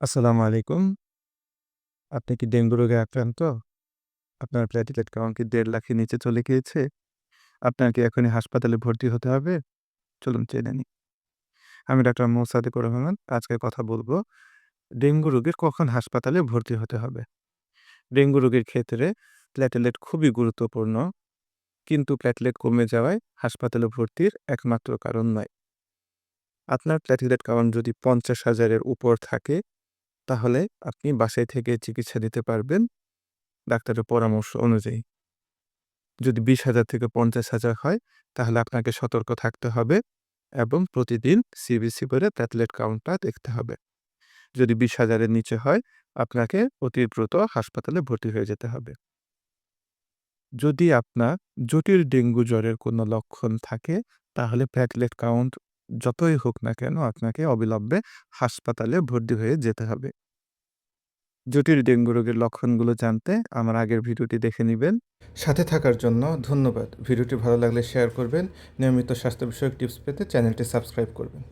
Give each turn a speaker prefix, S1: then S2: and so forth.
S1: আসসালামু আলাইকুম। আপনি কি ডেঙ্গু রোগে আক্রান্ত? আপনার প্লেটলেট কাউন্ট কি ১.৫ লাখের নিচে চলে গিয়েছে? আপনার কি এখনই হাসপাতালে ভর্তি হতে হবে? চলুন জেনে নিই। আমি ডাক্তার মোসাদ্দেকুর রহমান। আজকে কথা বলব ডেঙ্গু রোগীর কখন হাসপাতালে ভর্তি হতে হবে। ডেঙ্গু রোগীর ক্ষেত্রে প্লেটলেট খুবই গুরুত্বপূর্ণ, কিন্তু প্লেটলেট কমে যাওয়ায় হাসপাতালে ভর্তির একমাত্র কারণ নয়। আপনার প্লেটলেট কাউন্ট যদি ৫০,০০০ এর উপর থাকে, তাহলে আপনি বাসায় থেকে চিকিৎসা নিতে পারবেন ডাক্তারের পরামর্শ অনুযায়ী। যদি ২০,০০০ থেকে ৫০,০০০ হয়, তাহলে আপনাকে সতর্ক থাকতে হবে এবং প্রতিদিন সিবিসি করে প্লেটলেট কাউন্টটা দেখতে হবে। যদি ২০,০০০ এর নিচে হয়, আপনাকে অতি দ্রুত হাসপাতালে ভর্তি হয়ে যেতে হবে। যদি আপনার জটিল ডেঙ্গু জ্বরের কোনো লক্ষণ থাকে, তাহলে প্লেটলেট কাউন্ট যতই হোক না কেন, আপনাকে অবিলম্বে হাসপাতালে ভর্তি হয়ে যেতে হবে। জটিল ডেঙ্গু রোগের লক্ষণগুলো জানতে আমার আগের ভিডিওটি দেখে নিবেন। সাথে থাকার জন্য ধন্যবাদ। ভিডিওটি ভালো লাগলে শেয়ার করবেন। নিয়মিত স্বাস্থ্য বিষয়ক টিপস পেতে চ্যানেলটি সাবস্ক্রাইব করবেন।